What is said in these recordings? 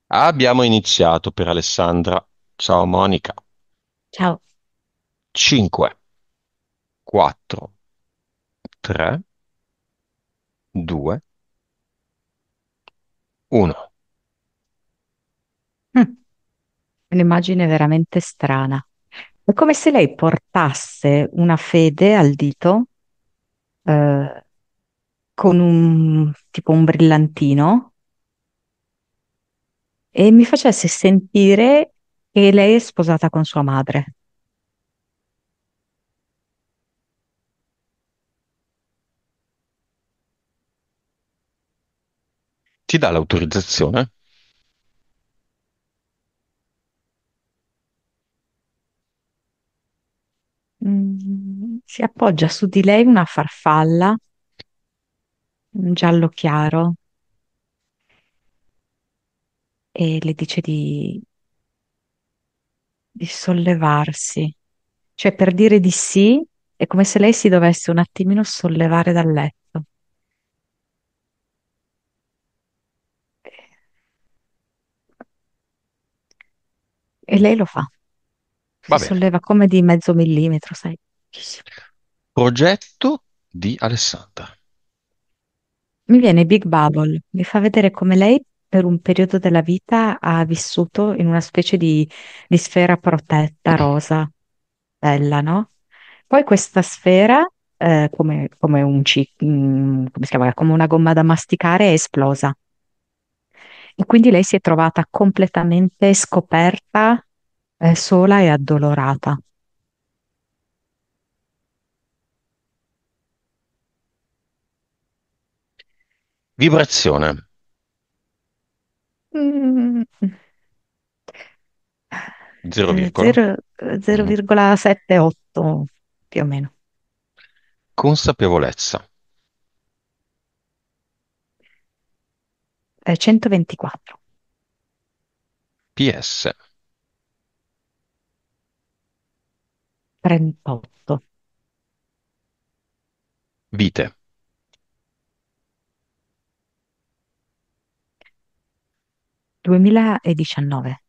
Abbiamo iniziato per Alessandra. Ciao Monica. Ciao. 5, 4, 3, 2, 1. Mm, Un'immagine veramente strana. È come se lei portasse una fede al dito eh, con un tipo un brillantino e mi facesse sentire che lei è sposata con sua madre. Ti dà l'autorizzazione? Si appoggia su di lei una farfalla, un giallo chiaro, e le dice di sollevarsi. Cioè, per dire di sì, è come se lei si dovesse un attimino sollevare dal letto. E lei lo fa. Si Va bene. solleva come di mezzo millimetro, sai? Progetto di Alessandra. Mi viene Big Bubble, mi fa vedere come lei per un periodo della vita ha vissuto in una specie di sfera protetta rosa, bella, no? Poi questa sfera, come come si chiama? Come una gomma da masticare, è esplosa. E quindi lei si è trovata completamente scoperta, sola e addolorata. Vibrazione. Mm. 0, virgola. Mhm. 0,78 più o meno. Consapevolezza. 124, PS. 38, Vite. 2019,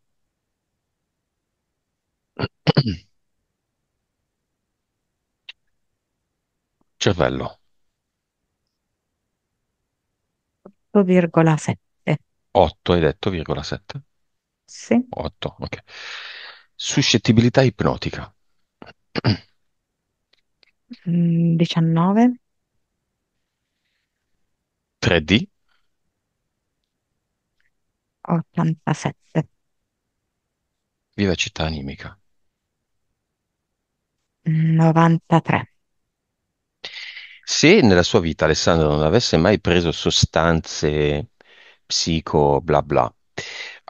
Cervello. 8,7. 8 hai detto, virgola 7? Sì. 8, ok. Suscettibilità ipnotica. 19, 3D. 87, Vivacità animica. 93. Se nella sua vita Alessandro non avesse mai preso sostanze psico bla bla,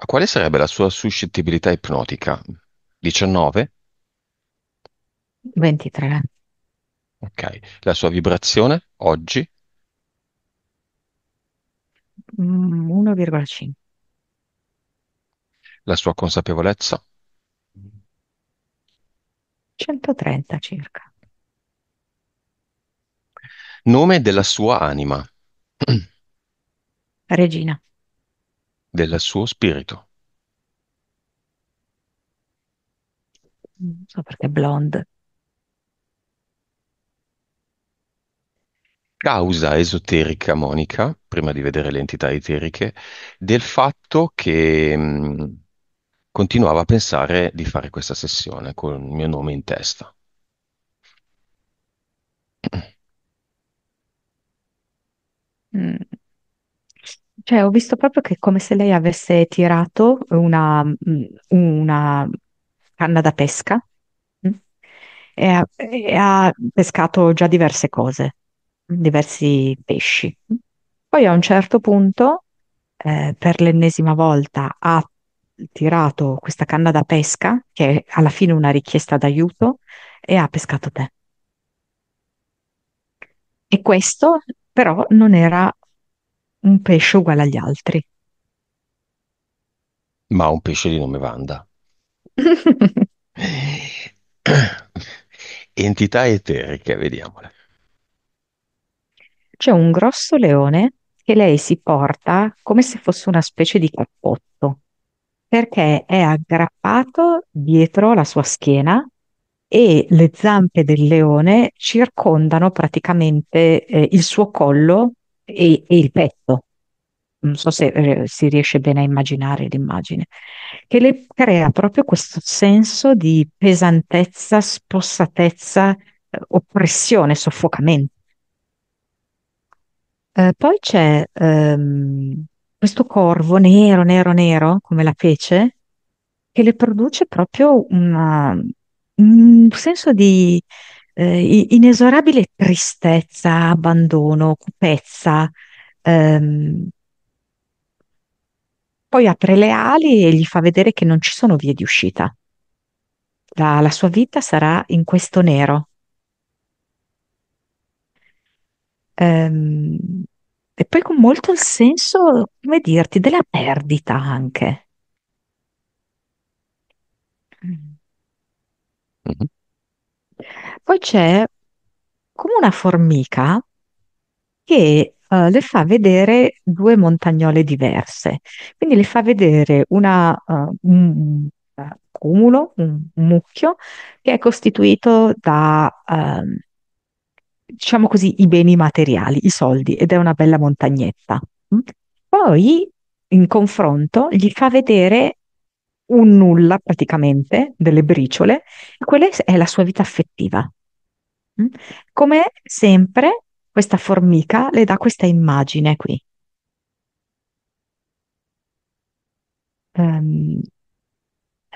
quale sarebbe la sua suscettibilità ipnotica? 19? 23, Ok. La sua vibrazione oggi? 1,5, La sua consapevolezza? 130 circa. Nome della sua anima? Regina, Del suo spirito? non so perché blonde. Causa esoterica, Monica, prima di vedere le entità eteriche, del fatto che continuava a pensare di fare questa sessione con il mio nome in testa. Mm. Cioè, ho visto proprio che è come se lei avesse tirato una canna da pesca, mm, e ha pescato già diverse cose, diversi pesci. Poi a un certo punto, per l'ennesima volta, ha tirato questa canna da pesca, che è alla fine una richiesta d'aiuto, e ha pescato te. E questo però non era un pesce uguale agli altri. Ma un pesce di nome Wanda. Entità eteriche, vediamole. C'è un grosso leone che lei si porta come se fosse una specie di cappotto. perché è aggrappato dietro la sua schiena e le zampe del leone circondano praticamente il suo collo e il petto. Non so se si riesce bene a immaginare l'immagine, che le crea proprio questo senso di pesantezza, spossatezza, oppressione, soffocamento. Poi c'è questo corvo nero, nero, nero, come la pece, che le produce proprio un senso di inesorabile tristezza, abbandono, cupezza. Ehm, Poi apre le ali e gli fa vedere che non ci sono vie di uscita. La sua vita sarà in questo nero. Ehm, e poi con molto il senso, come dirti, della perdita anche. Mm. Mhm. Poi c'è come una formica che le fa vedere due montagnole diverse. Quindi le fa vedere un cumulo, un mucchio, che è costituito da, diciamo così, i beni materiali, i soldi, ed è una bella montagnetta. Mm? Poi, in confronto, gli fa vedere un nulla praticamente, delle briciole, e quella è la sua vita affettiva. Mm? Come sempre, questa formica le dà questa immagine qui. Ehm,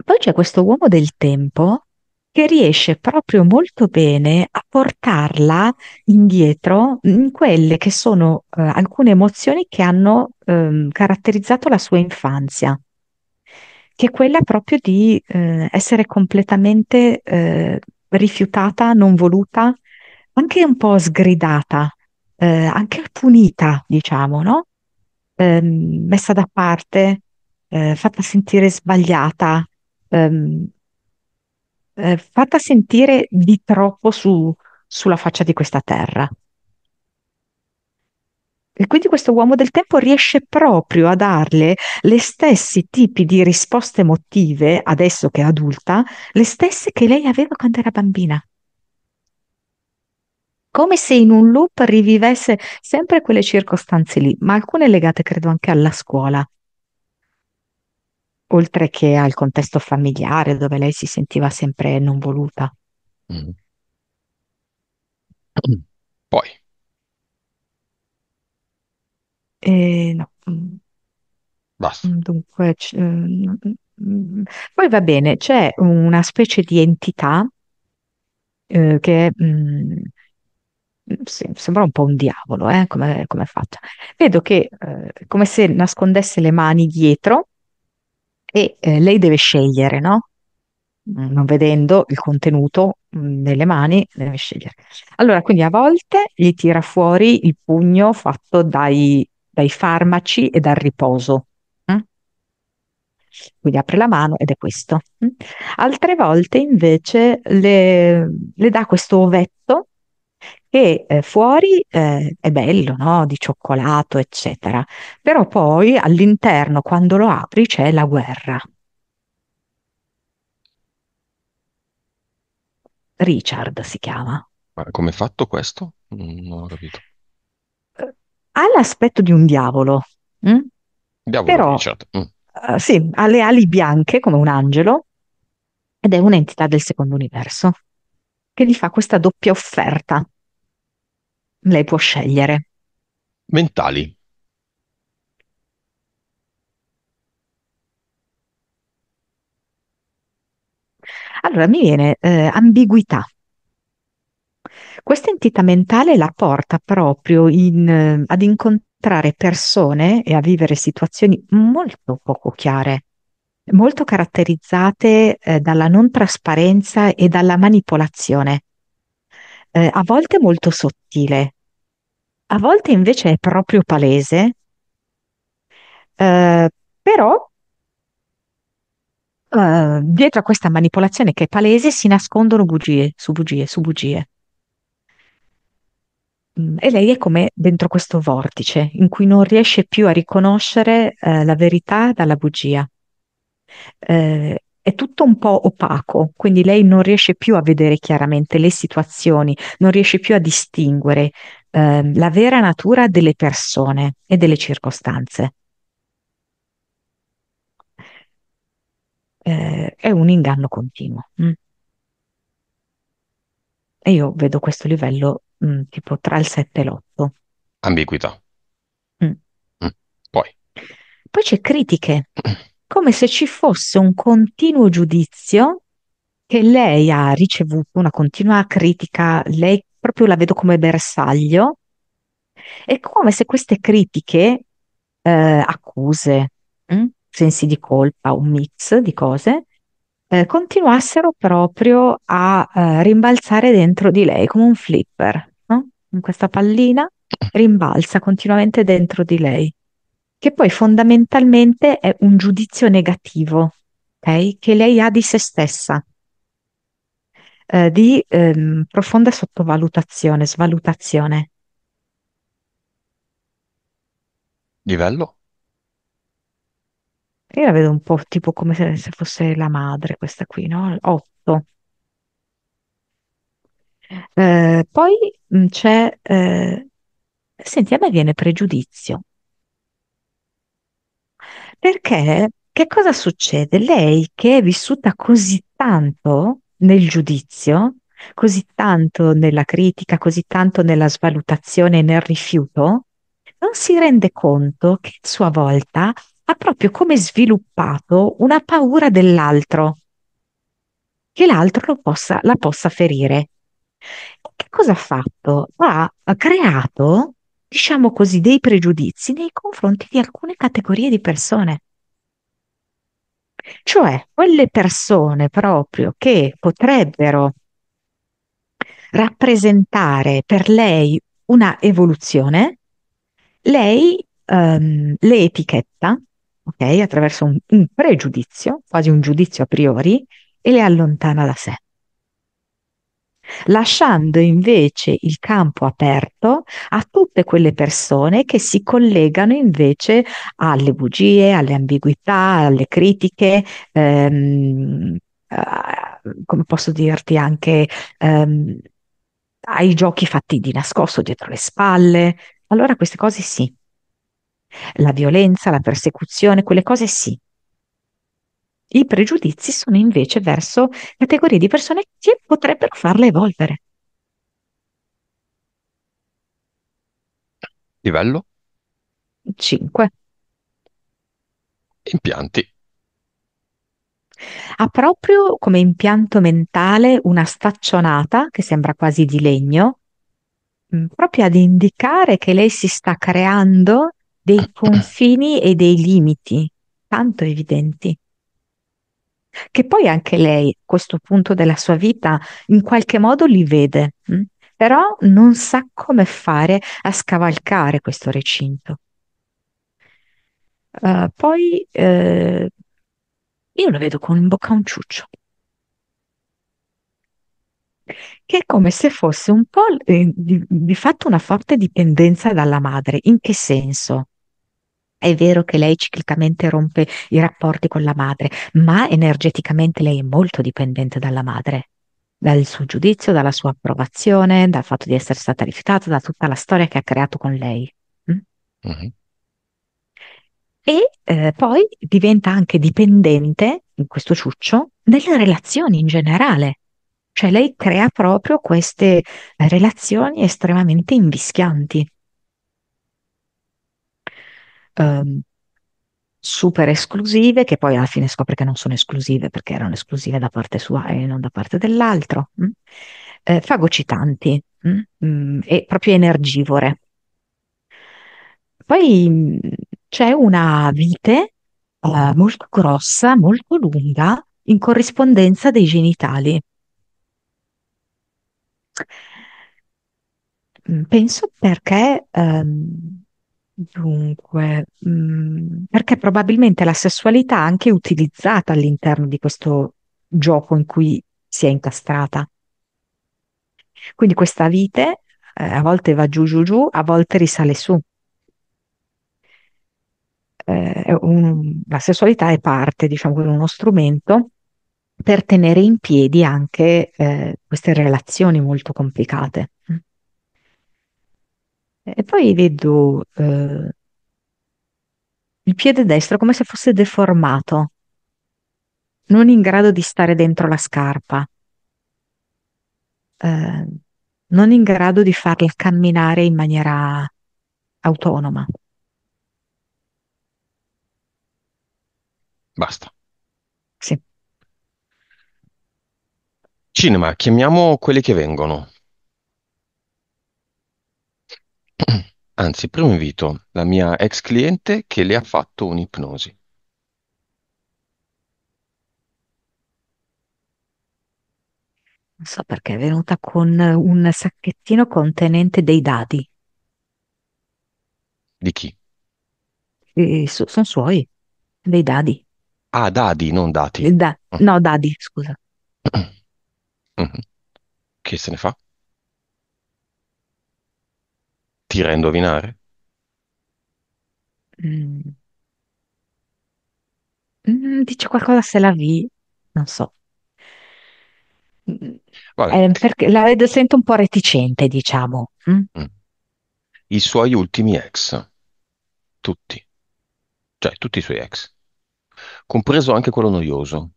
Poi c'è questo uomo del tempo che riesce proprio molto bene a portarla indietro in quelle che sono alcune emozioni che hanno caratterizzato la sua infanzia, che è quella proprio di essere completamente rifiutata, non voluta, anche un po' sgridata, anche punita, diciamo, no? Messa da parte, fatta sentire sbagliata, ehm, fatta sentire di troppo sulla faccia di questa terra. E quindi questo uomo del tempo riesce proprio a darle le stessi tipi di risposte emotive, adesso che è adulta, le stesse che lei aveva quando era bambina. Come se in un loop rivivesse sempre quelle circostanze lì, ma alcune legate credo anche alla scuola, oltre che al contesto familiare dove lei si sentiva sempre non voluta. Mhm. Poi, E no, basta. dunque, poi va bene, c'è una specie di entità che sì, sembra un po' un diavolo, come è fatta. Vedo che come se nascondesse le mani dietro e lei deve scegliere, no? Non vedendo il contenuto nelle mani, deve scegliere. Allora, quindi a volte gli tira fuori il pugno fatto dai farmaci e dal riposo. Mm? Quindi apre la mano ed è questo. Mm? Altre volte invece le dà questo ovetto che fuori è bello, no? Di cioccolato, eccetera. Però poi all'interno, quando lo apri, c'è la guerra. Richard si chiama. Ma come è fatto questo? Non ho capito. Ha l'aspetto di un diavolo, mm? Diavolo Però Richard. sì, ha le ali bianche come un angelo ed è un'entità del secondo universo che gli fa questa doppia offerta. Lei può scegliere. Mentali. Allora mi viene ambiguità. Questa entità mentale la porta proprio ad incontrare persone e a vivere situazioni molto poco chiare, molto caratterizzate dalla non trasparenza e dalla manipolazione, a volte molto sottile, a volte invece è proprio palese, eh, però dietro a questa manipolazione che è palese si nascondono bugie su bugie su bugie. E lei è come dentro questo vortice in cui non riesce più a riconoscere la verità dalla bugia. È tutto un po' opaco, quindi lei non riesce più a vedere chiaramente le situazioni, non riesce più a distinguere la vera natura delle persone e delle circostanze. È un inganno continuo. E io vedo questo livello tipo tra il 7 e l'8. Ambiguità. Mm. Poi, Poi c'è critiche, come se ci fosse un continuo giudizio che lei ha ricevuto, una continua critica, lei proprio la vedo come bersaglio, è come se queste critiche, accuse, sensi di colpa, un mix di cose, continuassero proprio a rimbalzare dentro di lei come un flipper, no? In questa pallina rimbalza continuamente dentro di lei, che poi fondamentalmente è un giudizio negativo, ok? Che lei ha di se stessa, di profonda sottovalutazione, svalutazione. livello? Io la vedo un po' tipo come se fosse la madre, questa qui, no? 8. Poi c'è, senti, a me viene pregiudizio, perché che cosa succede? Lei che è vissuta così tanto nel giudizio, così tanto nella critica, così tanto nella svalutazione e nel rifiuto, non si rende conto che a sua volta ha proprio come sviluppato una paura dell'altro, che l'altro la possa ferire. Che cosa ha fatto? Ha creato, diciamo così, dei pregiudizi nei confronti di alcune categorie di persone. Cioè, quelle persone proprio che potrebbero rappresentare per lei una evoluzione, lei le etichetta, ok, attraverso un pregiudizio, quasi un giudizio a priori, e le allontana da sé, lasciando invece il campo aperto a tutte quelle persone che si collegano invece alle bugie, alle ambiguità, alle critiche, come posso dirti anche ehm, ai giochi fatti di nascosto dietro le spalle. Allora queste cose sì, la violenza, la persecuzione, quelle cose sì. I pregiudizi sono invece verso categorie di persone che potrebbero farle evolvere. Livello? 5. Impianti. Ha proprio come impianto mentale una staccionata che sembra quasi di legno, proprio ad indicare che lei si sta creando dei confini e dei limiti tanto evidenti, che poi anche lei, a questo punto della sua vita, in qualche modo li vede, però non sa come fare a scavalcare questo recinto. Poi io lo vedo con in bocca un ciuccio, che è come se fosse un po' di fatto una forte dipendenza dalla madre. In che senso? È vero che lei ciclicamente rompe i rapporti con la madre, ma energeticamente lei è molto dipendente dalla madre, dal suo giudizio, dalla sua approvazione, dal fatto di essere stata rifiutata, da tutta la storia che ha creato con lei. Mm? Mhm. E poi diventa anche dipendente, in questo ciuccio, nelle relazioni in generale. Cioè lei crea proprio queste relazioni estremamente invischianti, ehm, super esclusive, che poi alla fine scopre che non sono esclusive perché erano esclusive da parte sua e non da parte dell'altro, fagocitanti, e proprio energivore. Poi c'è una vite molto grossa, molto lunga, in corrispondenza dei genitali. Penso perché, dunque, perché probabilmente la sessualità è anche utilizzata all'interno di questo gioco in cui si è incastrata. Quindi questa vite, a volte va giù giù giù, a volte risale su. la sessualità è parte, diciamo, di uno strumento per tenere in piedi anche queste relazioni molto complicate. E poi vedo il piede destro come se fosse deformato, non in grado di stare dentro la scarpa, eh, non in grado di farla camminare in maniera autonoma. Basta. Sì. Cinema, chiamiamo quelli che vengono. Anzi, primo invito la mia ex cliente che le ha fatto un'ipnosi. Non so perché è venuta con un sacchettino contenente dei dadi. Di chi? Sono suoi, dei dadi. Ah, dadi, non dati. No, dadi, scusa. Mhm. Che se ne fa? Tira a indovinare? Mm, dice qualcosa se la vi, non so. Mm, Vabbè. perché la vedo, sento un po' reticente, diciamo. Mm? Mm. I suoi ultimi ex. Tutti. Cioè, tutti i suoi ex. Compreso anche quello noioso.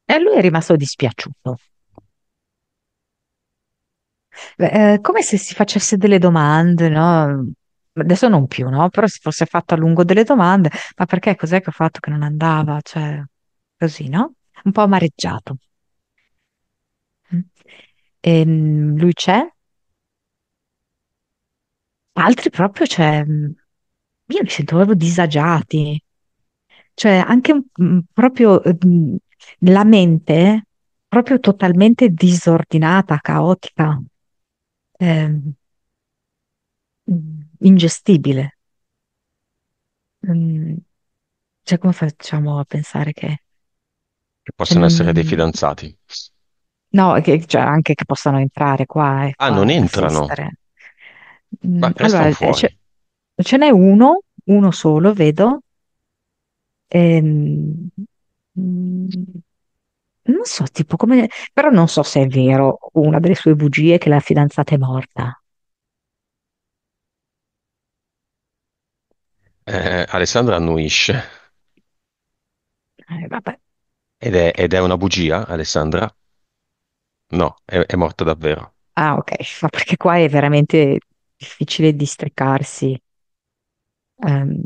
E lui è rimasto dispiaciuto. Come se si facesse delle domande, no? Adesso non più, no? Però si fosse fatto a lungo delle domande, ma perché cos'è che ho fatto che non andava? Cioè, così, no? Un po' amareggiato. Mm. Lui c'è, altri proprio, cioè, io mi sento proprio disagiati, cioè anche proprio la mente proprio totalmente disordinata, caotica, ehm, ingestibile. Mm, Cioè, come facciamo a pensare che... Che Cioè, possono essere dei fidanzati. no, cioè, anche che possano entrare qua, Ah, ecco, non ad entrano. assistere. Ma restano Allora, fuori. ce n'è uno solo, vedo. Ehm, mm, Non so, tipo come... Però non so se è vero una delle sue bugie che la fidanzata è morta. Alessandra annuisce. Vabbè. Ed è una bugia, Alessandra? No, è morta davvero. Ah, ok, ma perché qua è veramente difficile districarsi. Ehm,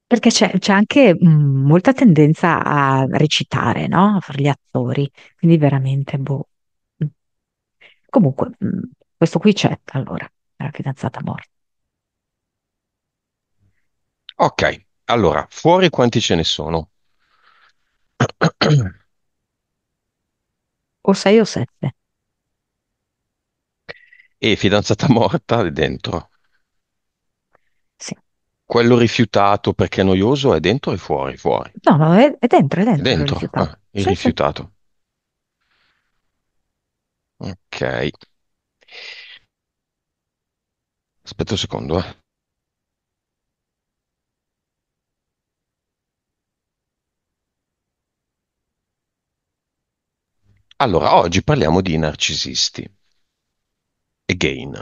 Perché c'è anche molta tendenza a recitare, no? A fare gli attori, quindi veramente, boh. Mm. Comunque, questo qui c'è, allora, è la fidanzata morta. Ok, allora, fuori quanti ce ne sono? O sei o sette, E fidanzata morta è dentro. sì. Quello rifiutato perché è noioso è dentro e fuori? Fuori. No, no, è È dentro, l'ho dentro. rifiutato. Ah, il Sì, sì. rifiutato. Ok. Aspetta un secondo, eh. Allora, oggi parliamo di narcisisti. Again.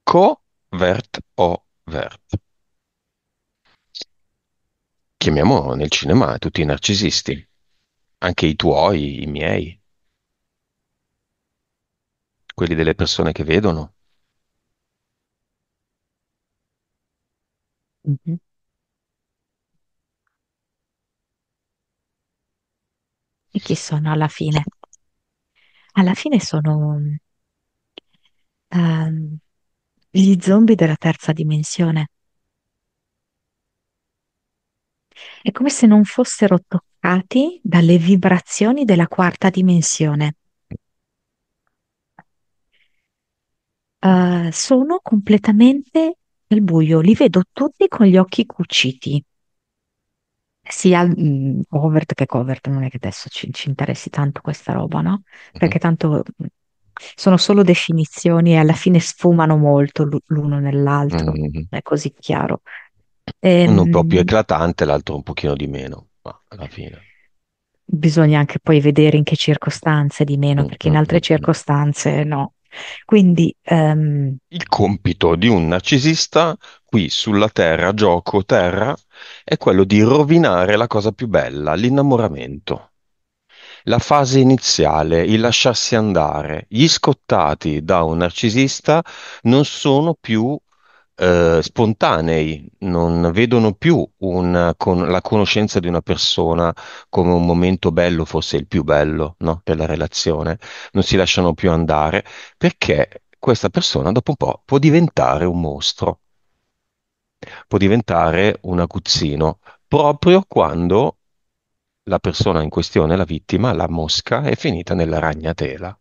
Co-vert o vert? Chiamiamo nel cinema tutti i narcisisti, anche i tuoi, i miei, quelli delle persone che vedono. Mhm. E chi sono alla fine? Alla fine sono ehm, gli zombie della terza dimensione. È come se non fossero toccati dalle vibrazioni della quarta dimensione. Sono completamente nel buio, li vedo tutti con gli occhi cuciti, sia Overt che Covert, non è che adesso ci interessi tanto questa roba, no? Mhm. Perché tanto sono solo definizioni e alla fine sfumano molto l'uno nell'altro, Mm. è così chiaro. Uno un po' più Ehm, eclatante, l'altro un pochino di meno, ma alla fine. Bisogna anche poi vedere in che circostanze di meno, Mm, perché in mm, altre mm, mm. circostanze no. Quindi, Il compito di un narcisista qui sulla Terra, gioco Terra, è quello di rovinare la cosa più bella, l'innamoramento. La fase iniziale, il lasciarsi andare, gli scottati da un narcisista non sono più spontanei, non vedono più con la conoscenza di una persona come un momento bello, forse il più bello, no, della relazione, non si lasciano più andare perché questa persona dopo un po' può diventare un mostro, può diventare un aguzzino, proprio quando la persona in questione, la vittima, la mosca, è finita nella ragnatela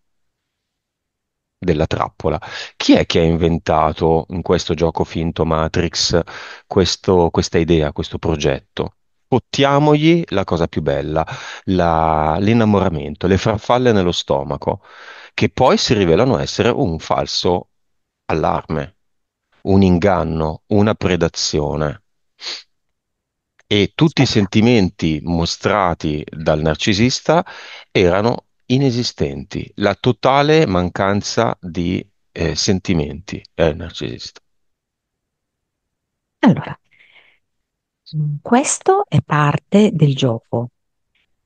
della trappola. Chi è che ha inventato in questo gioco finto Matrix questa idea, questo progetto? Pottiamogli la cosa più bella, l'innamoramento, le farfalle nello stomaco, che poi si rivelano essere un falso allarme, un inganno, una predazione. E tutti i aspetta, sentimenti mostrati dal narcisista erano inesistenti, la totale mancanza di sentimenti è il narcisista. allora, questo è parte del gioco.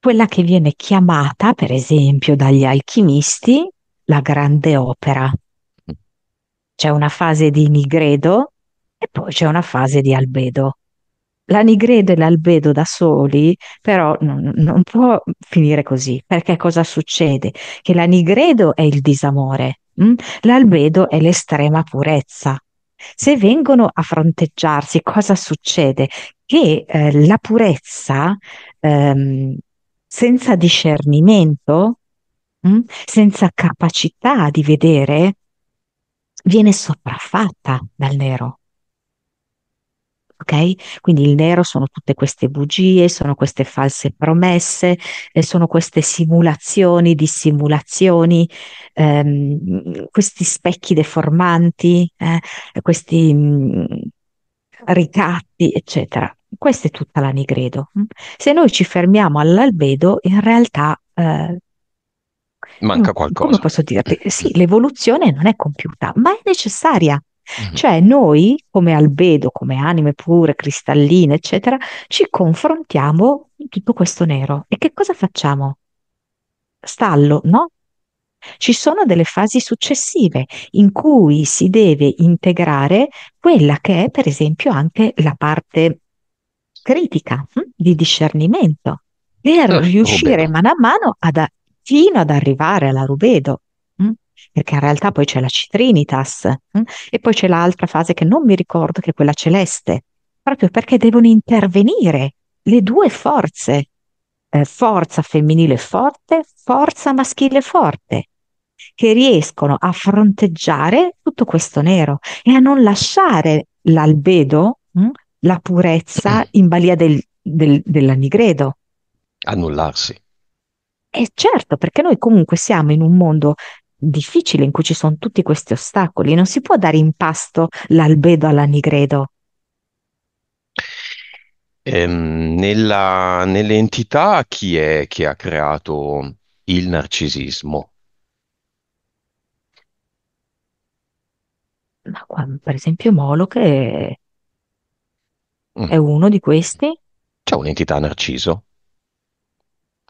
Quella che viene chiamata, per esempio, dagli alchimisti, la grande opera. C'è una fase di nigredo e poi c'è una fase di albedo. La nigredo e l'albedo da soli, però non può finire così, perché cosa succede? Che la nigredo è il disamore, l'albedo è l'estrema purezza. Se vengono a fronteggiarsi, cosa succede? Che la purezza, ehm, senza discernimento, senza capacità di vedere, viene sopraffatta dal nero. Ok? Quindi il nero sono tutte queste bugie, sono queste false promesse, sono queste simulazioni, dissimulazioni, questi specchi deformanti, questi ricatti, eccetera. Questa è tutta la nigredo. Se noi ci fermiamo all'albedo, in realtà Manca come qualcosa. posso dirti? Sì, l'evoluzione non è compiuta, ma è necessaria. Mhm. Cioè noi, come albedo, come anime pure, cristalline, eccetera, ci confrontiamo con tutto questo nero. E che cosa facciamo? Stallo, no? Ci sono delle fasi successive in cui si deve integrare quella che è, per esempio, anche la parte critica, di discernimento, per riuscire Rubedo. mano a mano fino ad arrivare alla rubedo. hm? Perché in realtà poi c'è la citrinitas, e poi c'è l'altra fase che non mi ricordo, che è quella celeste, proprio perché devono intervenire le due forze, forza femminile forte, forza maschile forte, che riescono a fronteggiare tutto questo nero e a non lasciare l'albedo, la purezza in balia dell'anigredo. Annullarsi. E certo, perché noi comunque siamo in un mondo difficile in cui ci sono tutti questi ostacoli, non si può dare in pasto l'albedo all'anigredo. Nelle entità chi è che ha creato il narcisismo? Ma per esempio Moloch Mm. è uno di questi. C'è un'entità Narciso,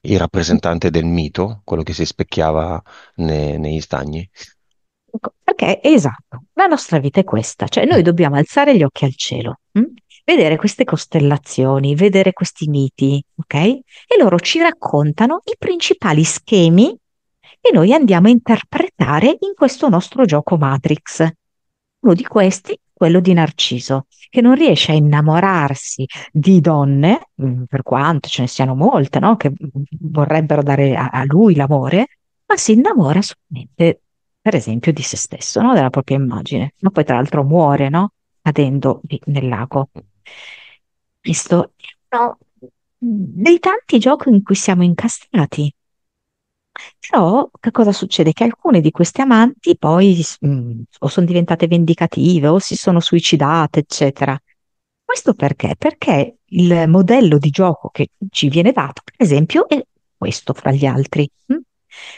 il rappresentante del mito, quello che si specchiava negli stagni. Ecco, perché esatto, la nostra vita è questa, cioè noi Mm. dobbiamo alzare gli occhi al cielo, vedere queste costellazioni, vedere questi miti, ok? E loro ci raccontano i principali schemi che noi andiamo a interpretare in questo nostro gioco Matrix. Uno di questi, quello di Narciso, che non riesce a innamorarsi di donne, per quanto ce ne siano molte, no? Che vorrebbero dare a lui l'amore, ma si innamora solamente, per esempio, di se stesso, no? Della propria immagine. Ma poi, tra l'altro, muore, no? Cadendo lì nel lago. Questo è uno dei tanti giochi in cui siamo incastrati. Però che cosa succede? Che alcune di queste amanti poi o sono diventate vendicative o si sono suicidate, eccetera. Questo perché? Perché il modello di gioco che ci viene dato, per esempio, è questo fra gli altri.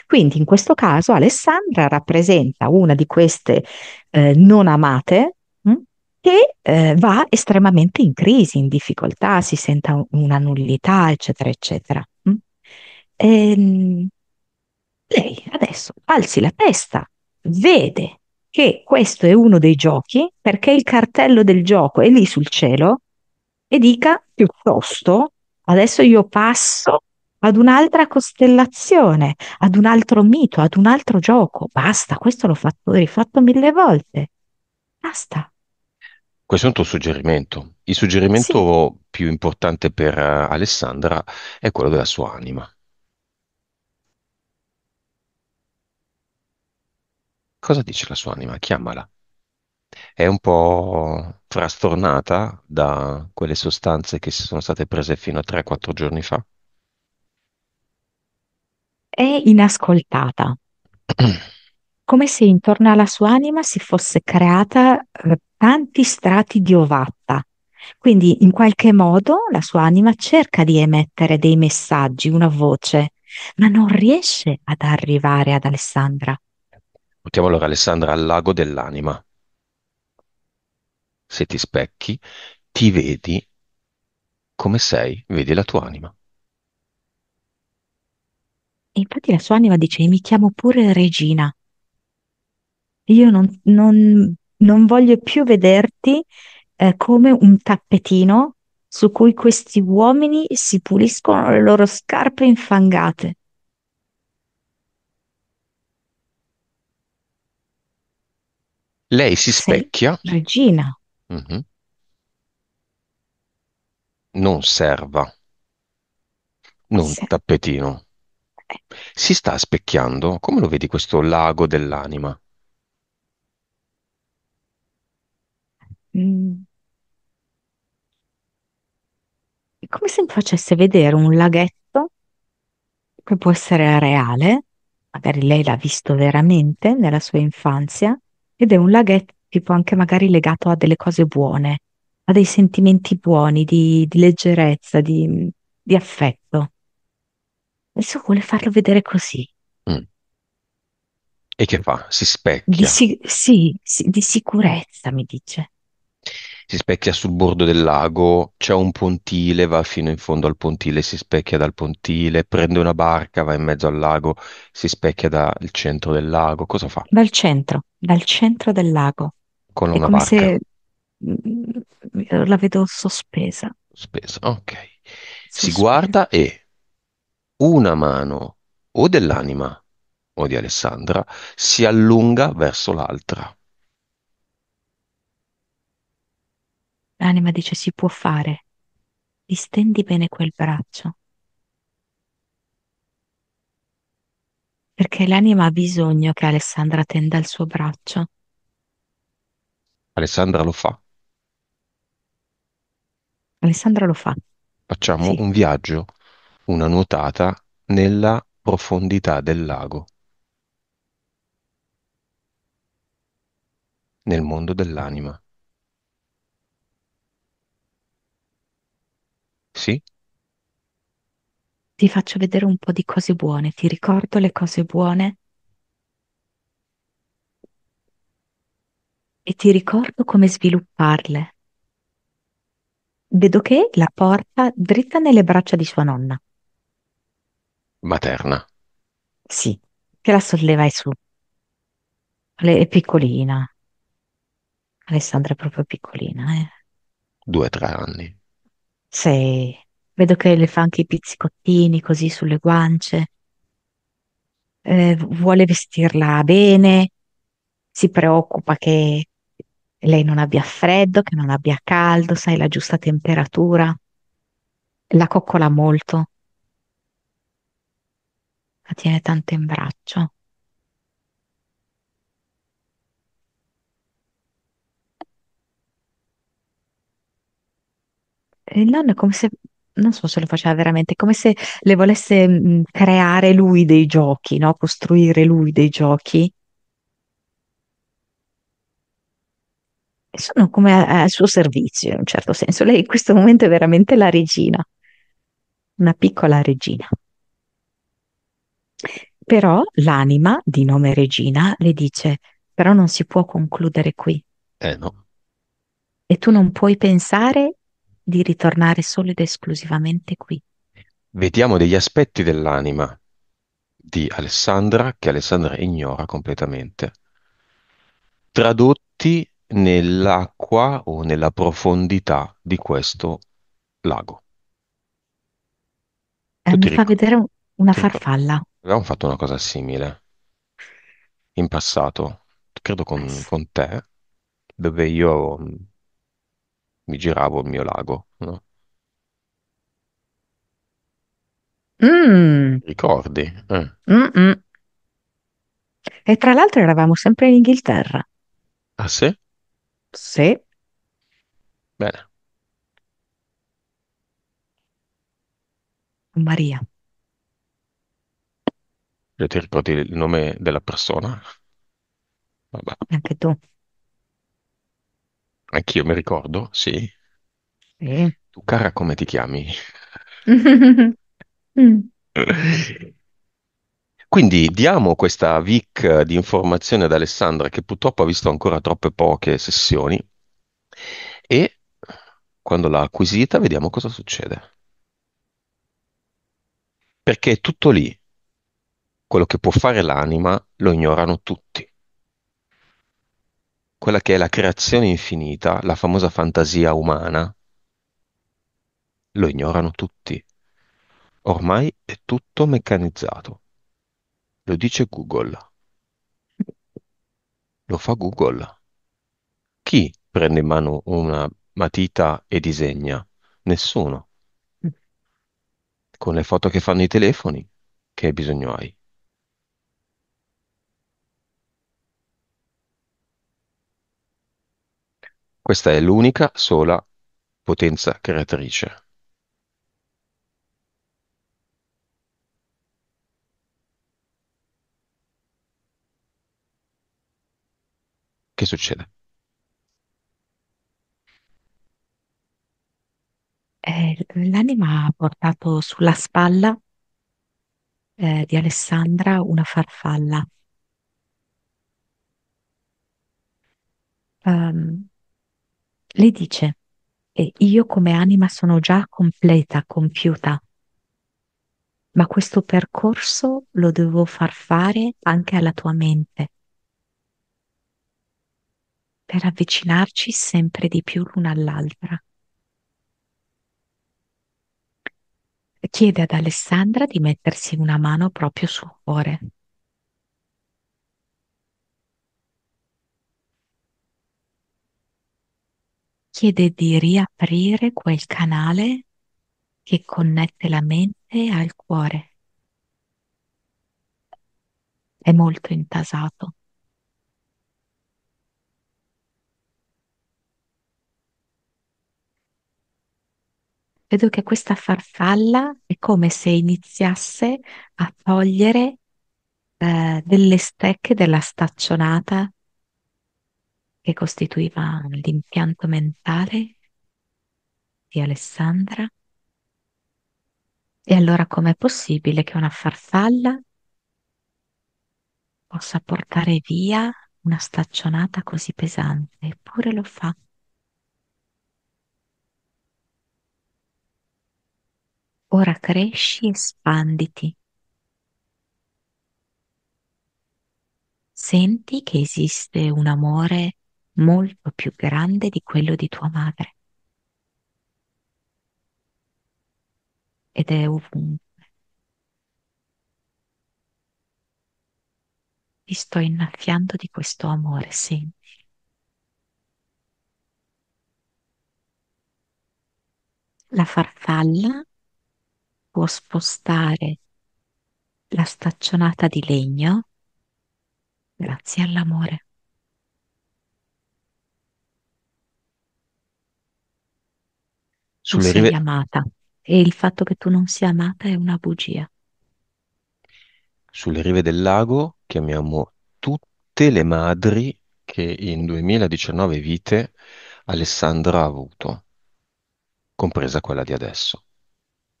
Quindi in questo caso Alessandra rappresenta una di queste non amate, che va estremamente in crisi, in difficoltà, si sente una nullità, eccetera, eccetera. Ehm, Lei adesso alzi la testa, vede che questo è uno dei giochi, perché il cartello del gioco è lì sul cielo, e dica piuttosto, adesso io passo ad un'altra costellazione, ad un altro mito, ad un altro gioco. Basta, questo l'ho fatto, rifatto 1000 volte. Basta. Questo è un tuo suggerimento. Il Sì. suggerimento più importante per Alessandra è quello della sua anima. Cosa dice la sua anima? Chiamala. È un po' frastornata da quelle sostanze che si sono state prese fino a 3-4 giorni fa. È inascoltata, come se intorno alla sua anima si fosse creata tanti strati di ovatta. Quindi in qualche modo la sua anima cerca di emettere dei messaggi, una voce, ma non riesce ad arrivare ad Alessandra. Portiamo allora Alessandra al lago dell'anima. Se ti specchi, ti vedi come sei, vedi la tua anima. E infatti la sua anima dice: mi chiamo pure Regina. Io non voglio più vederti come un tappetino su cui questi uomini si puliscono le loro scarpe infangate. Lei si Sei specchia, regina. mhm, non serva, non Se- tappetino. Si sta specchiando. Come lo vedi questo lago dell'anima? mm, È come se mi facesse vedere un laghetto che può essere reale, magari lei l'ha visto veramente nella sua infanzia, ed è un laghetto tipo anche magari legato a delle cose buone, a dei sentimenti buoni, di leggerezza, di affetto. Adesso vuole farlo vedere così. Mm. E che fa? Si Di, specchia. sì, sì, di sicurezza, mi dice. Si specchia sul bordo del lago, c'è un pontile, va fino in fondo al pontile, si specchia dal pontile, prende una barca, va in mezzo al lago, si specchia dal centro del lago. Cosa fa? Dal centro del lago. Con È una come barca se la vedo sospesa, spesa. Ok. Si sospesa. guarda e una mano o dell'anima o di Alessandra si allunga verso l'altra. L'anima dice: si può fare. Distendi bene quel braccio, perché l'anima ha bisogno che Alessandra tenda il suo braccio. Alessandra lo fa. Alessandra lo fa. Facciamo Sì, un viaggio, una nuotata nella profondità del lago, nel mondo dell'anima. Sì? ti faccio vedere un po' di cose buone, ti ricordo le cose buone e ti ricordo come svilupparle. Vedo che la porta dritta nelle braccia di sua nonna. Materna. Sì, che la sollevai su. È piccolina. Alessandra è proprio piccolina, eh. 2 o 3 anni. Se vedo che le fa anche i pizzicottini così sulle guance, vuole vestirla bene, si preoccupa che lei non abbia freddo, che non abbia caldo, sai, la giusta temperatura, la coccola molto, la tiene tanto in braccio. E il nonno è come se non so se lo faceva veramente, come se le volesse creare lui dei giochi, no? Costruire lui dei giochi. E sono come al suo servizio, in un certo senso. Lei in questo momento è veramente la regina, una piccola regina. Però l'anima, di nome regina, le dice, però non si può concludere qui Eh no. e tu non puoi pensare di ritornare solo ed esclusivamente qui. Vediamo degli aspetti dell'anima di Alessandra che Alessandra ignora completamente, tradotti nell'acqua o nella profondità di questo lago. Tu Mi fa vedere una ti ricordi? farfalla. Avevamo fatto una cosa simile in passato, credo con te, dove io mi giravo il mio lago, no? Mm, Ricordi? mm, mm. E tra l'altro eravamo sempre in Inghilterra. Ah sì? Sì, Bene. con Maria, Ti ricordi il nome della persona? Vabbè, anche tu. anch'io mi ricordo, sì. Sì. Tu cara, come ti chiami? Mm. Quindi diamo questa Vic di informazione ad Alessandra, che purtroppo ha visto ancora troppe poche sessioni, e quando l'ha acquisita vediamo cosa succede. Perché è tutto lì. Quello che può fare l'anima lo ignorano tutti. Quella che è la creazione infinita, la famosa fantasia umana, lo ignorano tutti. Ormai è tutto meccanizzato. Lo dice Google. Lo fa Google. Chi prende in mano una matita e disegna? Nessuno. Con le foto che fanno i telefoni, che bisogno hai? Questa è l'unica sola potenza creatrice. Che succede? L'anima ha portato sulla spalla di Alessandra una farfalla. Ehm, Le dice, io come anima sono già completa, compiuta, ma questo percorso lo devo far fare anche alla tua mente per avvicinarci sempre di più l'una all'altra. Chiede ad Alessandra di mettersi una mano proprio sul cuore. Chiede di riaprire quel canale che connette la mente al cuore. È molto intasato. Vedo che questa farfalla è come se iniziasse a togliere delle stecche della staccionata che costituiva l'impianto mentale di Alessandra. E allora com'è possibile che una farfalla possa portare via una staccionata così pesante? Eppure lo fa. Ora cresci e spanditi. Senti che esiste un amore molto più grande di quello di tua madre ed è ovunque. Ti sto innaffiando di questo amore, senti. La farfalla può spostare la staccionata di legno grazie all'amore. Tu Sulle sei rive... amata E il fatto che tu non sia amata è una bugia. Sulle rive del lago chiamiamo tutte le madri che in 2019 vite Alessandra ha avuto, compresa quella di adesso,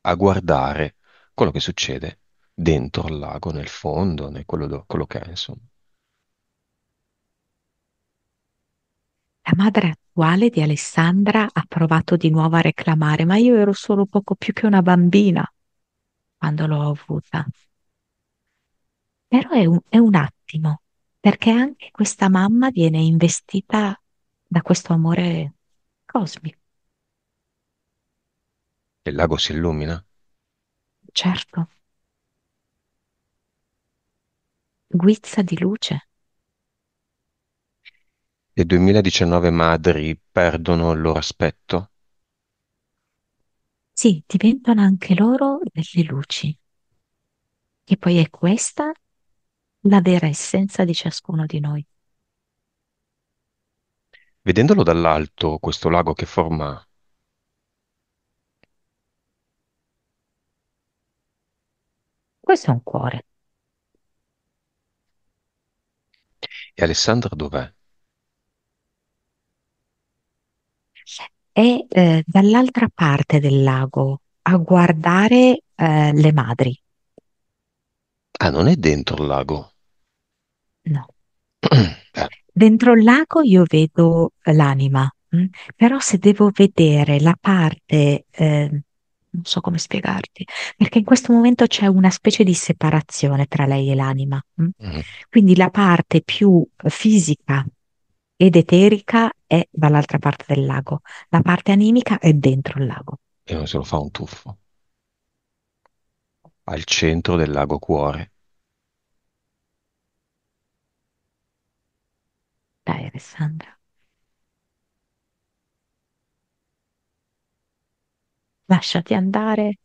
a guardare quello che succede dentro il lago, nel fondo, quello che è, insomma. La madre attuale di Alessandra ha provato di nuovo a reclamare, ma io ero solo poco più che una bambina quando l'ho avuta. Però è un attimo, perché anche questa mamma viene investita da questo amore cosmico. Il lago si illumina Certo, guizza di luce. e 2019 madri perdono il loro aspetto. Sì, diventano anche loro delle luci. E poi è questa la vera essenza di ciascuno di noi. Vedendolo dall'alto, questo lago che forma, Questo è un cuore. e Alessandra dov'è? È dall'altra parte del lago a guardare le madri. Ah, non è dentro il lago. No. Eh, Dentro il lago io vedo l'anima, però se devo vedere la parte, non so come spiegarti, perché in questo momento c'è una specie di separazione tra lei e l'anima. mm, Quindi la parte più fisica ed eterica è dall'altra parte del lago, la parte animica è dentro il lago. e non se lo fa un tuffo. Al centro del lago Cuore. Dai, Alessandra, lasciati andare.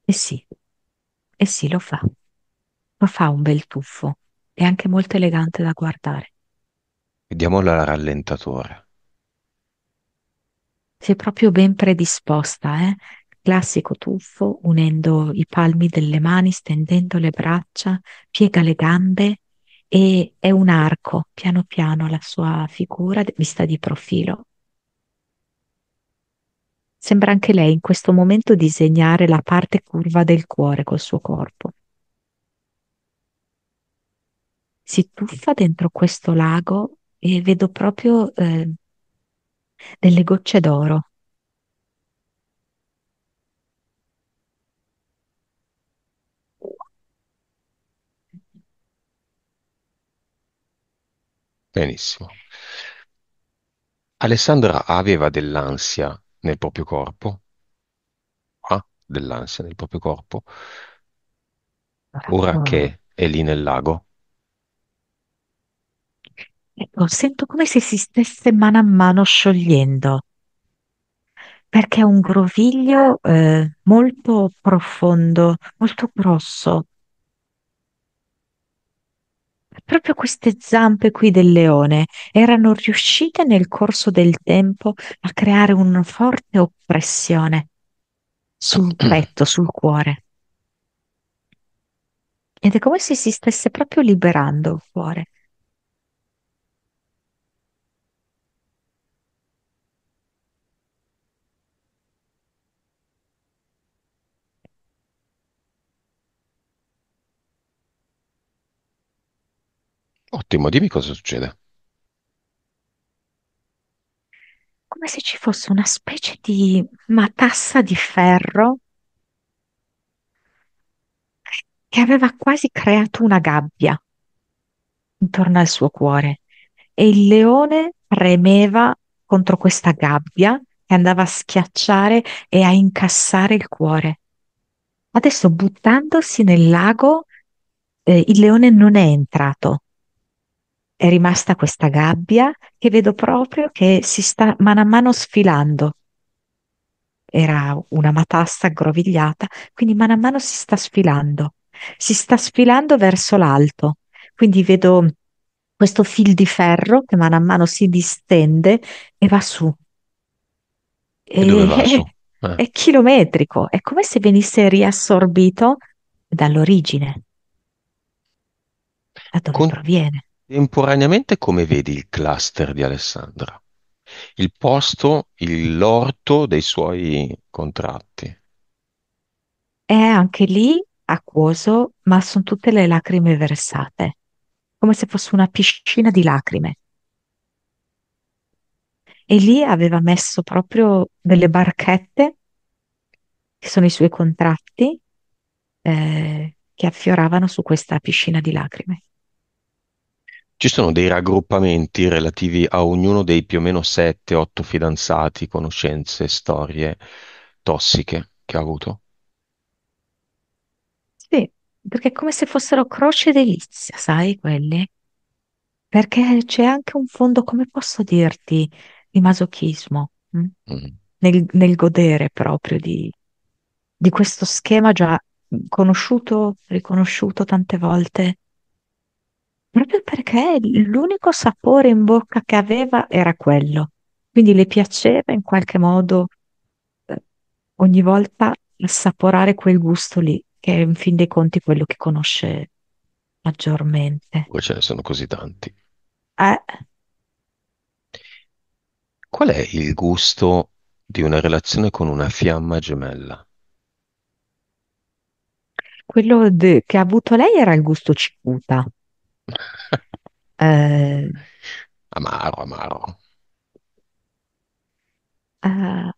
E sì, lo fa un bel tuffo, è anche molto elegante da guardare. Vediamolo al rallentatore. Sei proprio ben predisposta, eh? Classico tuffo, unendo i palmi delle mani, stendendo le braccia, piega le gambe e è un arco, piano piano la sua figura vista di profilo. Sembra anche lei in questo momento disegnare la parte curva del cuore col suo corpo. Si tuffa dentro questo lago e vedo proprio delle gocce d'oro. Benissimo. Alessandra aveva dell'ansia nel proprio corpo, ha dell'ansia nel proprio corpo, ora Oh. che è lì nel lago. Ecco, sento come se si stesse mano a mano sciogliendo, perché è un groviglio molto profondo, molto grosso. Proprio queste zampe qui del leone erano riuscite nel corso del tempo a creare una forte oppressione sul petto, sul cuore. Ed è come se si stesse proprio liberando il cuore. Ottimo, dimmi cosa succede. Come se ci fosse una specie di matassa di ferro che aveva quasi creato una gabbia intorno al suo cuore e il leone premeva contro questa gabbia e andava a schiacciare e a incassare il cuore. Adesso buttandosi nel lago, il leone non è entrato, è rimasta questa gabbia che vedo proprio che si sta mano a mano sfilando. Era una matassa aggrovigliata, quindi mano a mano si sta sfilando verso l'alto. Quindi vedo questo fil di ferro che mano a mano si distende e va su. E dove va E su? Eh. è chilometrico, è come se venisse riassorbito dall'origine, da dove proviene. Contemporaneamente, come vedi il cluster di Alessandra? Il posto, l'orto dei suoi contratti. È anche lì acquoso, ma sono tutte le lacrime versate, come se fosse una piscina di lacrime. E lì aveva messo proprio delle barchette, che sono i suoi contratti, che affioravano su questa piscina di lacrime. Ci sono dei raggruppamenti relativi a ognuno dei più o meno 7-8 fidanzati, conoscenze, storie tossiche che ha avuto. Sì, perché è come se fossero croce delizia, sai, quelli? Perché c'è anche un fondo, come posso dirti, di masochismo, Mm. nel godere proprio di questo schema già conosciuto, riconosciuto tante volte, proprio perché l'unico sapore in bocca che aveva era quello. Quindi le piaceva in qualche modo eh, ogni volta assaporare quel gusto lì, che è in fin dei conti quello che conosce maggiormente. Poi ce ne sono così tanti. Eh, Qual è il gusto di una relazione con una fiamma gemella? che ha avuto lei era il gusto cicuta. Eh, Amaro, amaro. eh,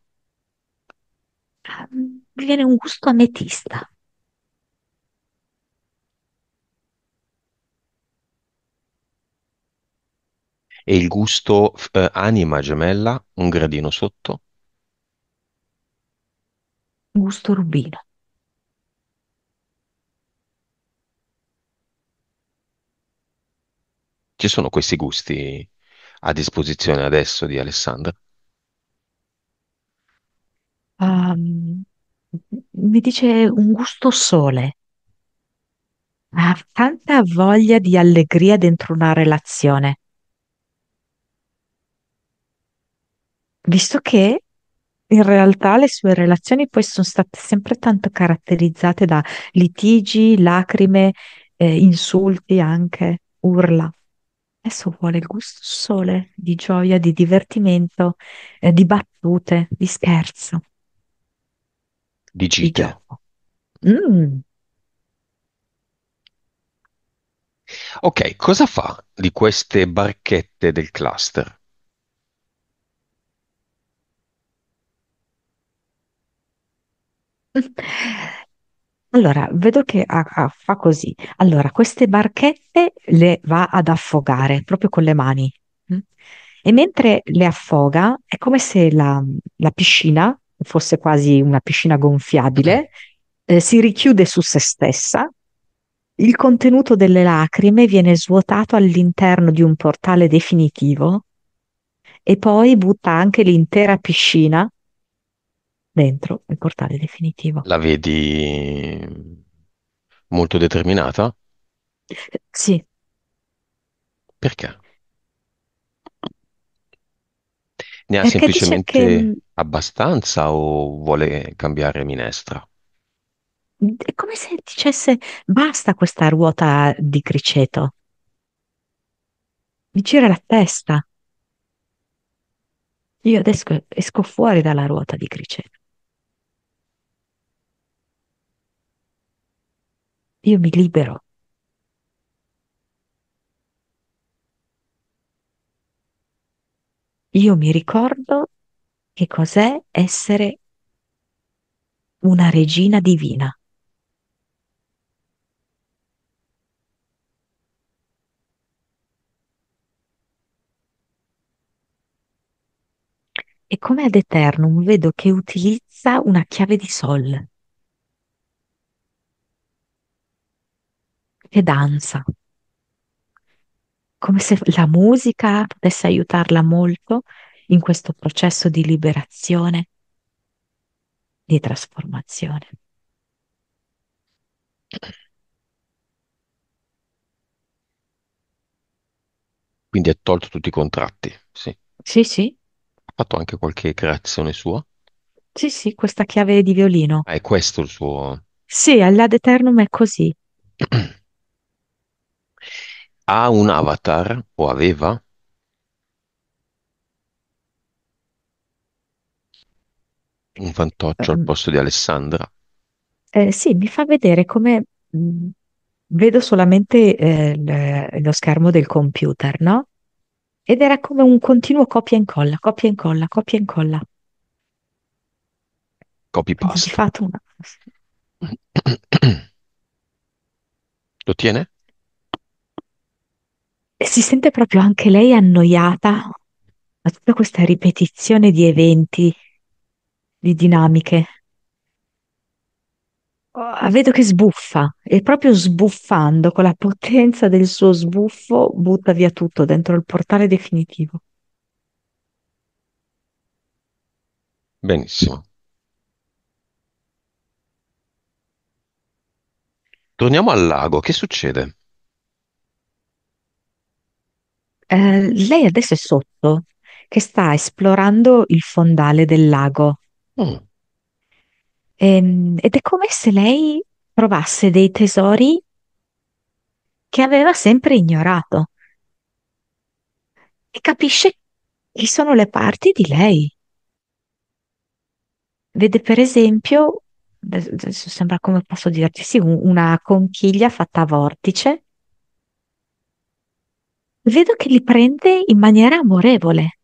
mi viene un gusto ametista. E il gusto anima gemella, un gradino sotto? Gusto rubino. Ci sono questi gusti a disposizione adesso di Alessandra? Um, Mi dice un gusto sole. Ha tanta voglia di allegria dentro una relazione, visto che in realtà le sue relazioni poi sono state sempre tanto caratterizzate da litigi, lacrime, insulti anche, urla. Adesso vuole il gusto sole di gioia, di divertimento, di battute, di scherzo, Di di gite. gioco. Mm. Ok, cosa fa di queste barchette del cluster? Allora, vedo che fa così. Allora, queste barchette le va ad affogare proprio con le mani. Mm? E mentre le affoga, è come se la piscina fosse quasi una piscina gonfiabile, si richiude su se stessa. Il contenuto delle lacrime viene svuotato all'interno di un portale definitivo e poi butta anche l'intera piscina dentro il portale definitivo. La vedi molto determinata? Sì, Perché? Ne ha perché dice che semplicemente abbastanza o vuole cambiare minestra? è come se dicesse basta questa ruota di criceto, mi gira la testa. Io adesso esco fuori dalla ruota di criceto. Io mi libero. Io mi ricordo che cos'è essere una regina divina. E come ad Eternum vedo che utilizza una chiave di sol, che danza, come se la musica potesse aiutarla molto in questo processo di liberazione, di trasformazione. Quindi ha tolto tutti i contratti, sì. Sì, sì, Ha fatto anche qualche creazione sua? Sì, sì, questa chiave di violino. Ah, è questo il suo... Sì, all'ad eternum è così. Ha un avatar, o aveva, un fantoccio al Ehm, posto di Alessandra. sì, mi fa vedere come vedo solamente lo schermo del computer, no? Ed era come un continuo copia e incolla, copia e incolla, copia e incolla. Quindi di Copy-paste. fatto una... Lo tiene? E si sente proprio anche lei annoiata da tutta questa ripetizione di eventi, di dinamiche. Vedo che sbuffa e proprio sbuffando con la potenza del suo sbuffo butta via tutto dentro il portale definitivo. Benissimo. Torniamo al lago. Che succede? Lei adesso è sotto, che sta esplorando il fondale del lago. Mm, Ed è come se lei trovasse dei tesori che aveva sempre ignorato e capisce chi sono le parti di lei. Vede per esempio, adesso sembra come posso dirti, sì, una conchiglia fatta a vortice. Vedo che li prende in maniera amorevole.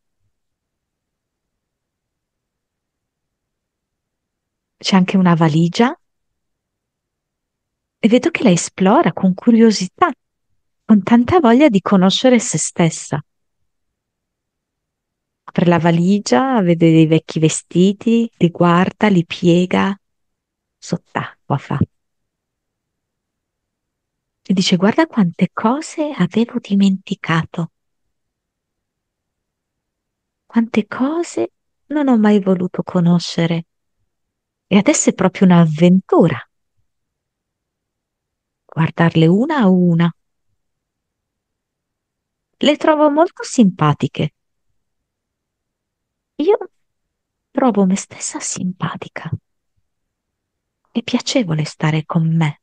C'è anche una valigia e vedo che la esplora con curiosità, con tanta voglia di conoscere se stessa. Apre la valigia, vede dei vecchi vestiti, li guarda, li piega, sott'acqua fa. E dice, guarda quante cose avevo dimenticato, quante cose non ho mai voluto conoscere. E adesso è proprio un'avventura, guardarle una a una. Le trovo molto simpatiche. Io trovo me stessa simpatica. È piacevole stare con me.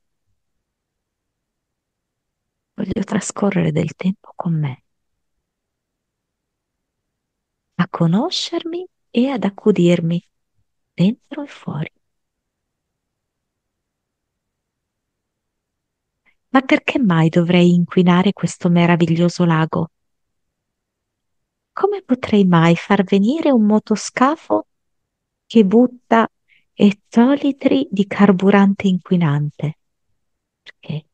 Voglio trascorrere del tempo con me, a conoscermi e ad accudirmi, dentro e fuori. Ma perché mai dovrei inquinare questo meraviglioso lago? Come potrei mai far venire un motoscafo che butta ettolitri di carburante inquinante? Perché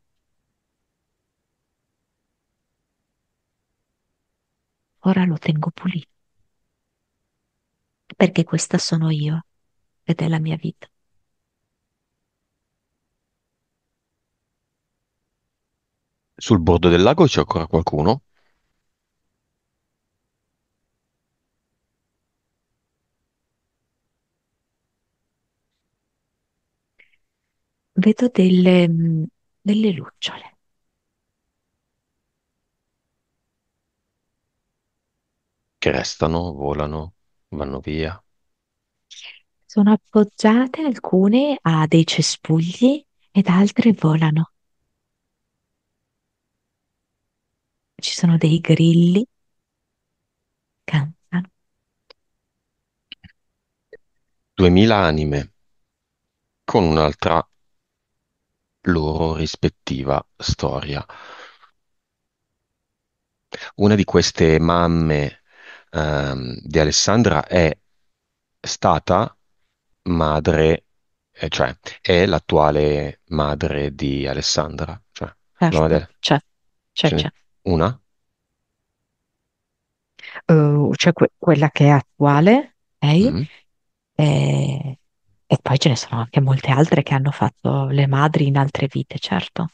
ora lo tengo pulito, perché questa sono io ed è la mia vita. sul bordo del lago c'è ancora qualcuno? Vedo delle lucciole. Che restano, volano, vanno via. Sono appoggiate alcune a dei cespugli ed altre volano. Ci sono dei grilli, cantano. 2000 anime con un'altra loro rispettiva storia. Una di queste mamme di Alessandra è stata madre, cioè è l'attuale madre di Alessandra, cioè la Certo, madre, c'è, ce n'è c'è. una? C'è quella che è attuale, lei, Mm. e, e poi ce ne sono anche molte altre che hanno fatto le madri in altre vite, certo.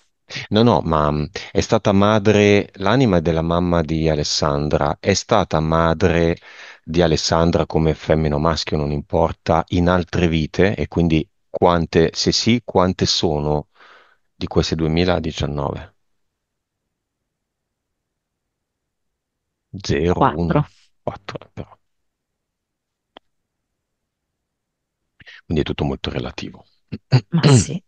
No, no, ma è stata madre, l'anima della mamma di Alessandra è stata madre di Alessandra come femmina o maschio, non importa, in altre vite e quindi quante, se sì, quante sono di queste 2019? 0, Quattro. 1, 4 però. quindi è tutto molto relativo. Ma sì.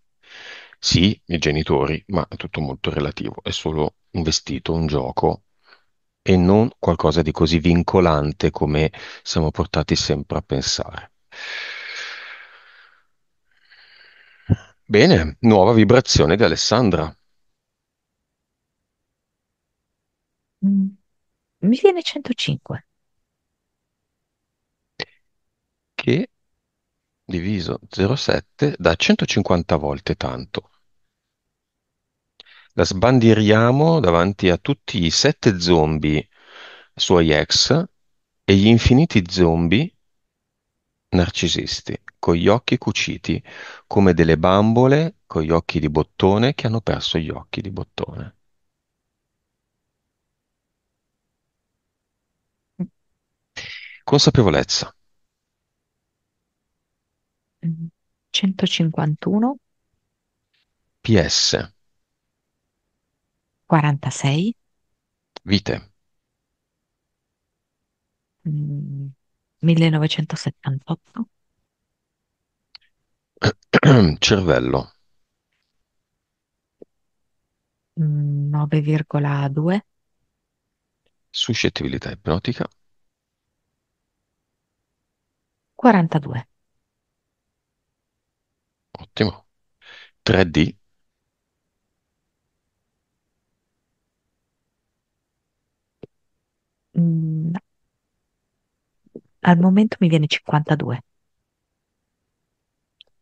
Sì, i genitori, ma è tutto molto relativo, è solo un vestito, un gioco e non qualcosa di così vincolante come siamo portati sempre a pensare. Bene, nuova vibrazione di Alessandra, Mm, Mi viene 105. che diviso 0,7 dà 150 volte tanto. La sbandieriamo davanti a tutti i 7 zombie suoi ex e gli infiniti zombie narcisisti, con gli occhi cuciti, come delle bambole con gli occhi di bottone che hanno perso gli occhi di bottone. Consapevolezza. Mm, 151, PS. 46, Vite. mm, 1978, Cervello. 9,2, Suscettibilità ipnotica. 42. Ottimo. 3D. No, al momento mi viene 52,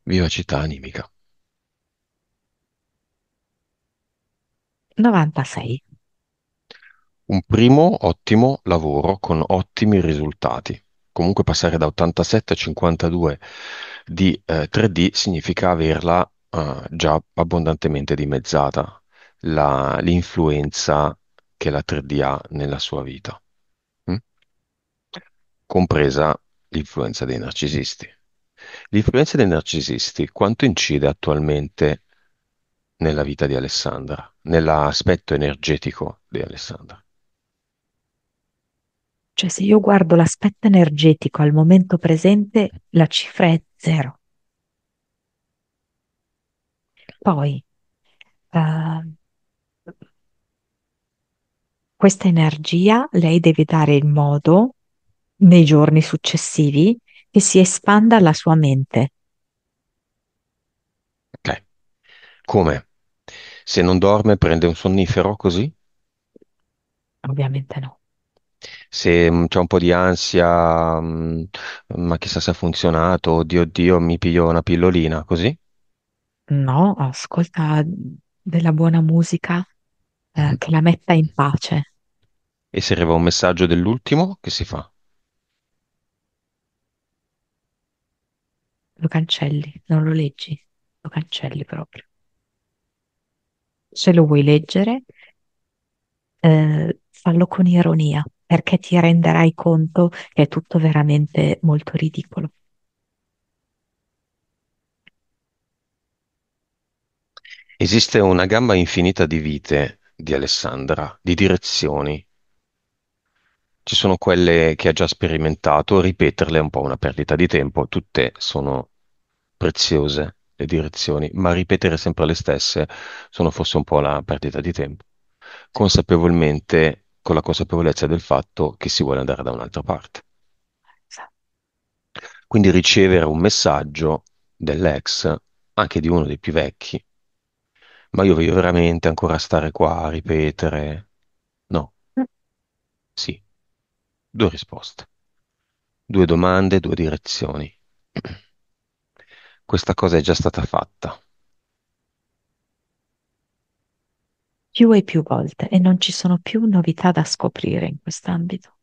Vivacità animica. 96. Un primo ottimo lavoro con ottimi risultati. Comunque passare da 87 a 52 di 3D significa averla già abbondantemente dimezzata, l'influenza che la 3D ha nella sua vita, mm? Compresa l'influenza dei narcisisti. L'influenza dei narcisisti quanto incide attualmente nella vita di Alessandra, nell'aspetto energetico di Alessandra? Cioè, se io guardo l'aspetto energetico al momento presente, la cifra è zero. Poi, eh, questa energia lei deve dare il modo nei giorni successivi che si espanda la sua mente. Ok. Come? Se non dorme prende un sonnifero così? Ovviamente no. Se c'è un po' di ansia, ma chissà se ha funzionato, oddio, oddio, mi piglio una pillolina così? No, ascolta della buona musica che la metta in pace. E se arriva un messaggio dell'ultimo, che si fa? Lo cancelli, non lo leggi, lo cancelli proprio. Se lo vuoi leggere, fallo con ironia, perché ti renderai conto che è tutto veramente molto ridicolo. Esiste una gamma infinita di vite di Alessandra, di direzioni. Ci sono quelle che ha già sperimentato, ripeterle è un po' una perdita di tempo, tutte sono preziose le direzioni, ma ripetere sempre le stesse sono forse un po' la perdita di tempo, consapevolmente, con la consapevolezza del fatto che si vuole andare da un'altra parte. Quindi ricevere un messaggio dell'ex, anche di uno dei più vecchi, ma io voglio veramente ancora stare qua a ripetere. No, sì, due risposte, due domande, due direzioni. Questa cosa è già stata fatta. Più e più volte e non ci sono più novità da scoprire in quest'ambito.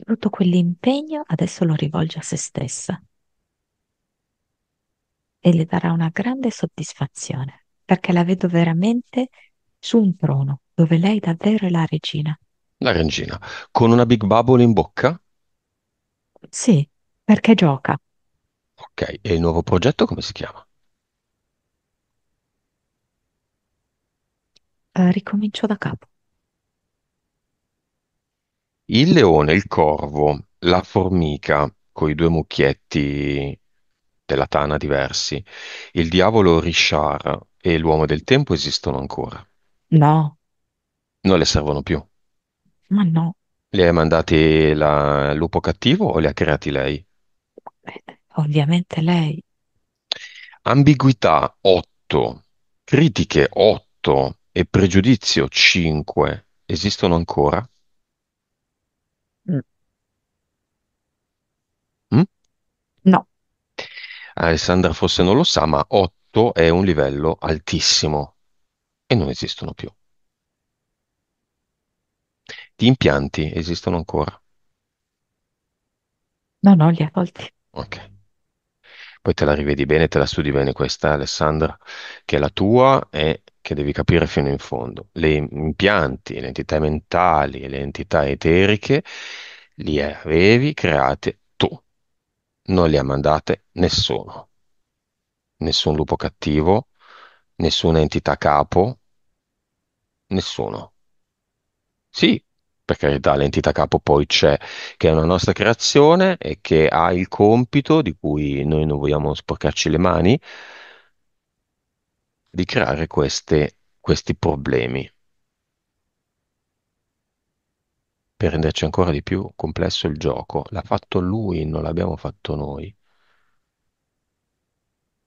Tutto quell'impegno adesso lo rivolge a se stessa e le darà una grande soddisfazione, perché la vedo veramente su un trono dove lei davvero è la regina. La regina, con una Big Bubble in bocca. Sì, perché gioca. Ok, e il nuovo progetto come si chiama? Ricomincio da capo. Il leone, il corvo, la formica, con i due mucchietti della tana diversi, il diavolo Richard e l'uomo del tempo esistono ancora. No, Non le servono più. ma no. Li hai mandati il lupo cattivo o li ha creati lei? Ovviamente lei. Ambiguità 8, critiche 8 e pregiudizio 5 esistono ancora? Mm, Mm? no, Alessandra forse non lo sa, ma 8 è un livello altissimo e non esistono più. Gli impianti esistono ancora? no, no, li ha tolti. Ok. Poi te la rivedi bene, te la studi bene questa, Alessandra, che la tua è che devi capire fino in fondo. Le impianti, le entità mentali e le entità eteriche li avevi create tu, non li ha mandate nessuno. Nessun lupo cattivo, nessuna entità capo, nessuno. Sì, per carità, l'entità capo poi c'è, che è una nostra creazione e che ha il compito, di cui noi non vogliamo sporcarci le mani, di creare questi problemi per renderci ancora di più complesso il gioco. L'ha fatto lui, non l'abbiamo fatto noi. Il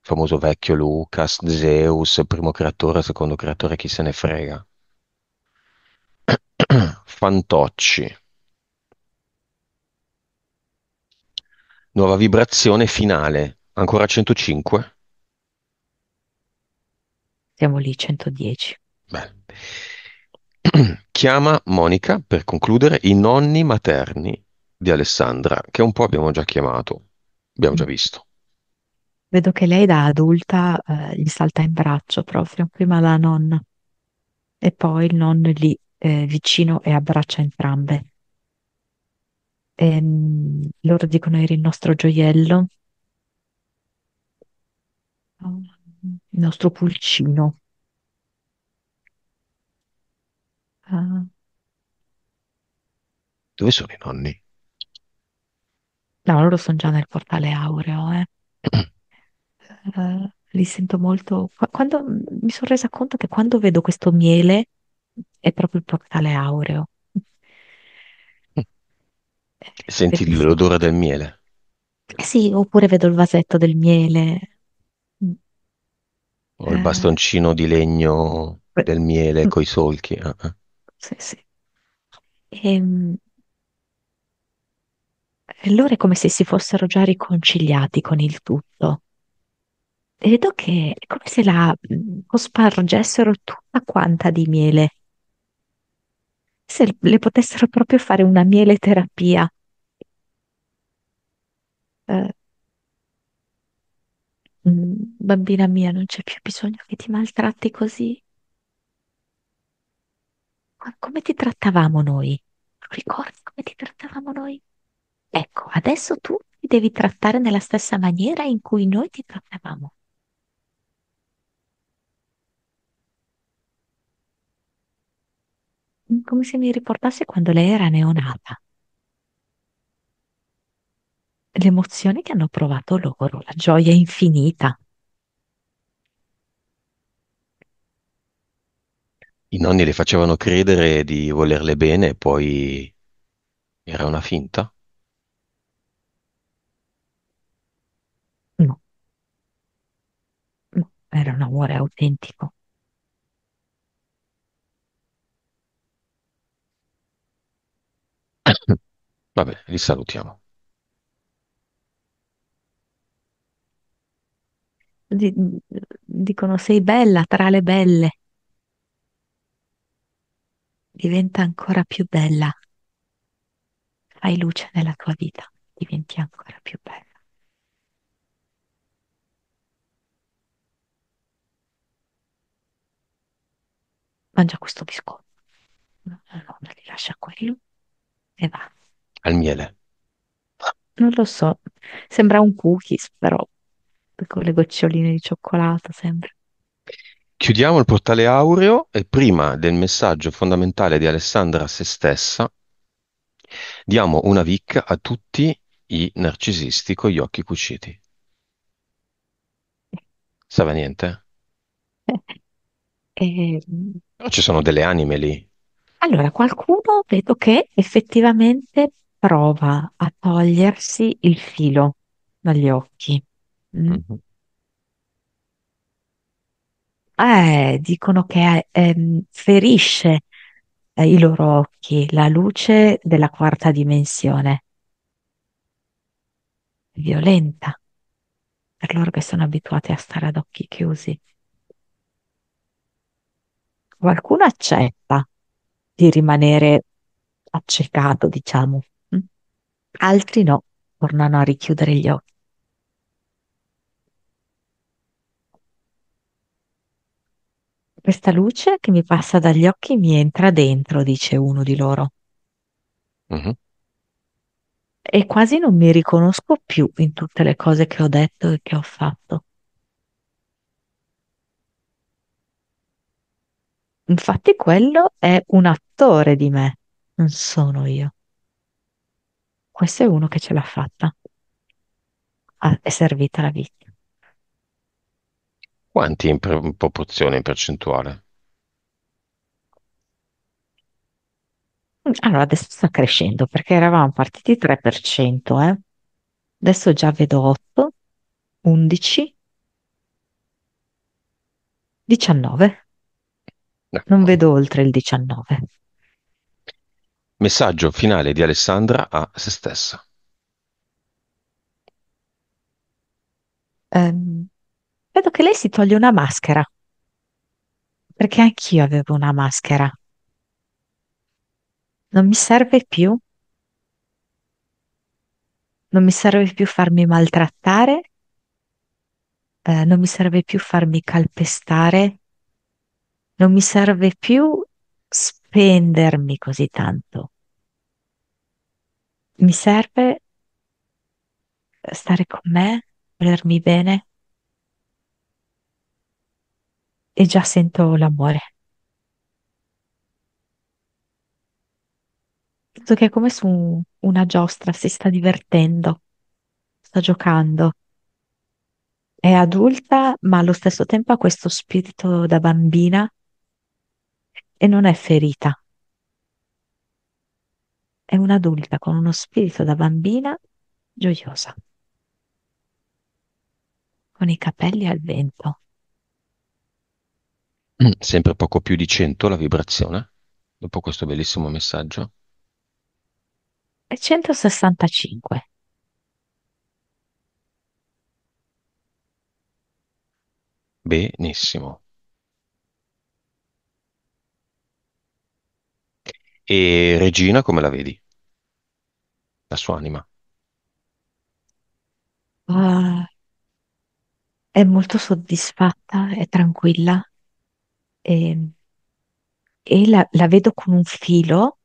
famoso vecchio Lucas, Zeus, primo creatore, secondo creatore, chi se ne frega. Fantocci, nuova vibrazione finale, ancora 105? Siamo lì, 110. Beh. Chiama Monica per concludere i nonni materni di Alessandra, che un po' abbiamo già chiamato, abbiamo già Mm. visto. Vedo che lei da adulta gli salta in braccio proprio, prima la nonna e poi il nonno è lì vicino e abbraccia entrambe. Loro dicono eri il nostro gioiello, il nostro pulcino. Ah, Dove sono i nonni? no, loro sono già nel portale aureo, eh. Li sento molto. Quando mi sono resa conto che quando vedo questo miele è proprio il portale aureo. Senti Bellissimo. l'odore del miele Eh sì, oppure vedo il vasetto del miele. Mm, o il eh, bastoncino di legno que- del miele mm, coi solchi. Ah, ah. sì, sì. E loro è come se si fossero già riconciliati con il tutto. E vedo che è come se la cospargessero tutta quanta di miele. Se le potessero proprio fare una miele terapia. Eh, Bambina mia, non c'è più bisogno che ti maltratti così. Come ti trattavamo noi? Ricordi come ti trattavamo noi? Ecco, adesso tu ti devi trattare nella stessa maniera in cui noi ti trattavamo. Come se mi riportasse quando lei era neonata. Le emozioni che hanno provato loro, la gioia infinita. I nonni le facevano credere di volerle bene e poi era una finta. No, no, era un amore autentico. Vabbè, li salutiamo. Di- Dicono sei bella tra le belle, diventa ancora più bella. Fai luce nella tua vita, diventi ancora più bella. Mangia questo biscotto. No, no, no, li lascia quello e va. Al miele. Non lo so, sembra un cookies, però con le goccioline di cioccolato sembra. Chiudiamo il portale aureo e prima del messaggio fondamentale di Alessandra a se stessa, Diamo una vicca a tutti i narcisisti con gli occhi cuciti. Sa niente? E, Però ci sono delle anime lì. allora, qualcuno vedo che effettivamente prova a togliersi il filo dagli occhi. Mm? Mhm. Dicono che ferisce i loro occhi, la luce della quarta dimensione, è violenta per loro che sono abituati a stare ad occhi chiusi. Qualcuno accetta di rimanere accecato, diciamo. Mm? Altri no, tornano a richiudere gli occhi. Questa luce che mi passa dagli occhi mi entra dentro, dice uno di loro, Mhm. e quasi non mi riconosco più in tutte le cose che ho detto e che ho fatto. Infatti quello è un attore di me, non sono io. Questo è uno che ce l'ha fatta, è servita la vita. Quanti in proporzione, in percentuale? Allora, adesso sta crescendo perché eravamo partiti 3%, eh? Adesso già vedo 8, 11, 19. Non D'accordo. vedo oltre il 19. Messaggio finale di Alessandra a se stessa. Ehm, Vedo che lei si toglie una maschera, perché anch'io avevo una maschera. Non mi serve più, non mi serve più farmi maltrattare, non mi serve più farmi calpestare, non mi serve più spendermi così tanto. Mi serve stare con me, volermi bene e già sento l'amore. Sento che è come su una giostra, si sta divertendo, sta giocando. È adulta, ma allo stesso tempo ha questo spirito da bambina e non è ferita. È un'adulta con uno spirito da bambina gioiosa, con i capelli al vento. Sempre poco più di 100 la vibrazione, dopo questo bellissimo messaggio. È 165. Benissimo. E Regina, come la vedi? La sua anima. Ah, è molto soddisfatta, è tranquilla e, e la vedo con un filo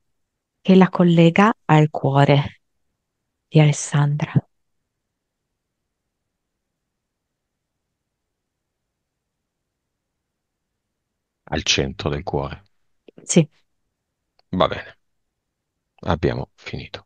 che la collega al cuore di Alessandra. Al centro del cuore. Sì. Va bene, abbiamo finito.